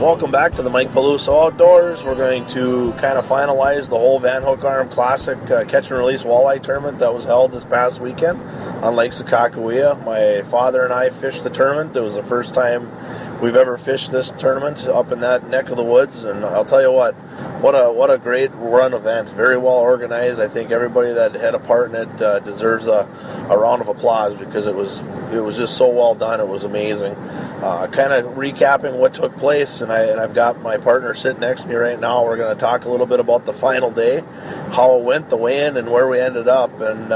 Welcome back to the Mike Peluso Outdoors. We're going to kind of finalize the whole Van Hook Arm Classic catch and release walleye tournament that was held this past weekend on Lake Sakakawea. My father and I fished the tournament. It was the first time we've ever fished this tournament up in that neck of the woods, and I'll tell you what a great run event. Very well organized. I think everybody that had a part in it deserves a round of applause because it was just so well done. It was amazing. Kind of recapping what took place, and I've got my partner sitting next to me right now. We're going to talk a little bit about the final day, how it went, the weigh-in, and where we ended up. And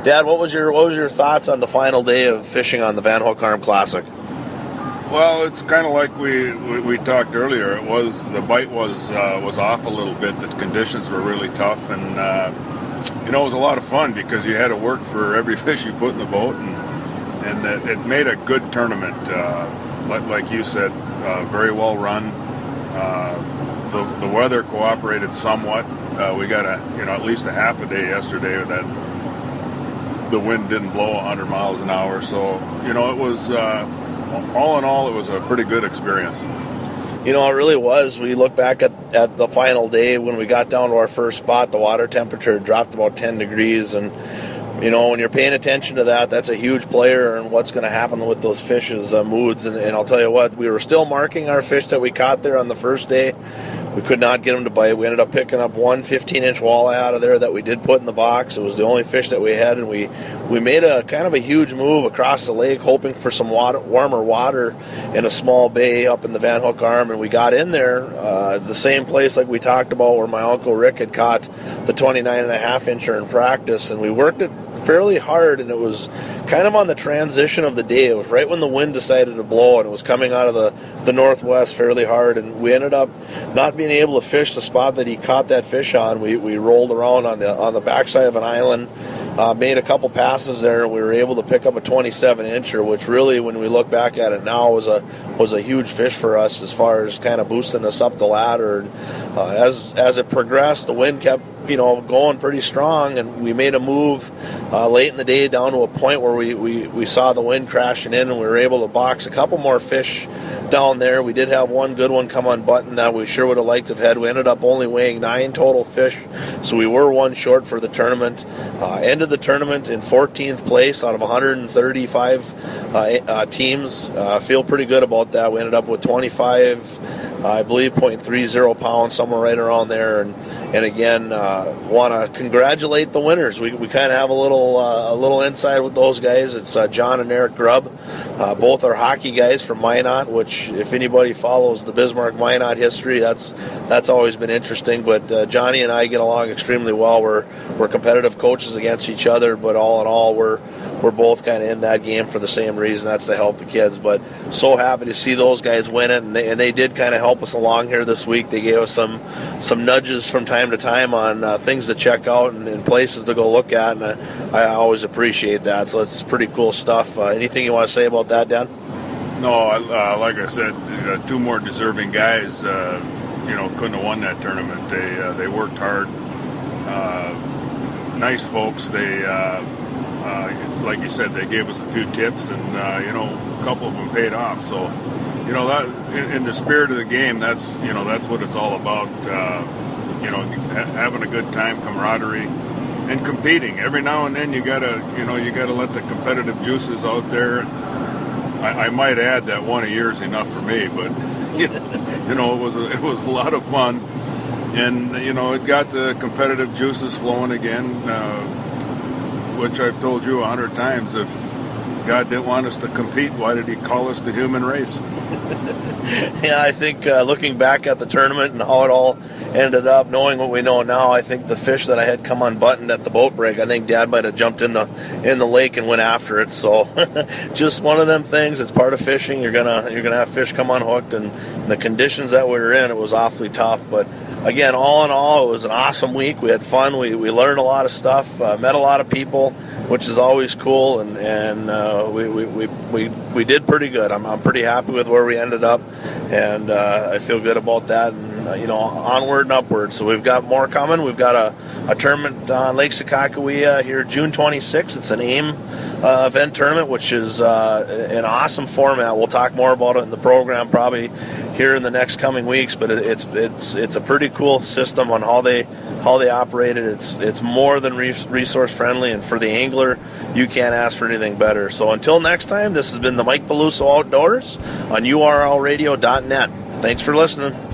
Dad, what was your thoughts on the final day of fishing on the Van Hook Arm Classic? Well, it's kind of like we talked earlier. It was the bite was off a little bit. The conditions were really tough, and it was a lot of fun because you had to work for every fish you put in the boat, and it made a good tournament. Like you said, very well run. The weather cooperated somewhat. We got at least a half a day yesterday that the wind didn't blow 100 miles an hour. So it was. All in all, it was a pretty good experience. It really was. We look back at the final day when we got down to our first spot, the water temperature dropped about 10 degrees. And, when you're paying attention to that, that's a huge player in what's going to happen with those fish's moods. And I'll tell you what, we were still marking our fish that we caught there on the first day. We could not get them to bite. We ended up picking up one 15-inch walleye out of there that we did put in the box. It was the only fish that we had, and we made a kind of a huge move across the lake, hoping for some warmer water in a small bay up in the Van Hook Arm, and we got in there, the same place like we talked about where my Uncle Rick had caught the 29.5-incher in practice, and we worked it fairly hard, and it was kind of on the transition of the day. It was right when the wind decided to blow, and it was coming out of the northwest fairly hard, and we ended up not being able to fish the spot that he caught that fish on. We rolled around on the backside of an island, made a couple passes there, and we were able to pick up a 27-incher, which really, when we look back at it now, was a huge fish for us as far as kind of boosting us up the ladder. And as it progressed, the wind kept going pretty strong, and we made a move late in the day down to a point where we saw the wind crashing in, and we were able to box a couple more fish down there. We did have one good one come unbuttoned that we sure would have liked to have had. We ended up only weighing 9 total fish, so we were one short for the tournament. Ended the tournament in 14th place out of 135 teams. Feel pretty good about that. We ended up with 25, I believe, 0.30 pounds, somewhere right around there. And again, want to congratulate the winners. We kind of have a little inside with those guys. It's John and Eric Grubb. Both are hockey guys from Minot, which if anybody follows the Bismarck Minot history, that's always been interesting. But Johnny and I get along extremely well. We're competitive coaches against each other, but all in all, we're both kind of in that game for the same reason. That's to help the kids. But so happy to see those guys win it, and they did kind of help us along here this week. They gave us some nudges from time to time on things to check out and places to go look at, and I always appreciate that. So it's pretty cool stuff. Anything you want to say about that, Dan? No, like I said, two more deserving guys, couldn't have won that tournament. They worked hard. Nice folks. They, like you said, they gave us a few tips, and a couple of them paid off. So, that in the spirit of the game, that's what it's all about. Having a good time, camaraderie, and competing. Every now and then you gotta let the competitive juices out there. I might add that one a year is enough for me, but it was a lot of fun, and it got the competitive juices flowing again, which I've told you 100 times. If God didn't want us to compete, why did He call us the human race? Yeah, I think looking back at the tournament and how it all ended up, knowing what we know now, I think the fish that I had come unbuttoned at the boat break, I think Dad might have jumped in the lake and went after it. So just one of them things. It's part of fishing. You're gonna have fish come unhooked, and the conditions that we were in, it was awfully tough. But again, all in all, it was an awesome week. We had fun. We learned a lot of stuff. Met a lot of people, which is always cool, and we did pretty good. I'm pretty happy with where we ended up, and I feel good about that. And onward and upward. So we've got more coming. We've got a tournament on Lake Sakakawea here June 26th. It's an AIM event tournament, which is an awesome format. We'll talk more about it in the program probably here in the next coming weeks. But it's a pretty cool system on how they operate it. It's more than resource friendly, and for the angler, you can't ask for anything better. So until next time, this has been the Mike Peluso Outdoors on urlradio.net. Thanks for listening.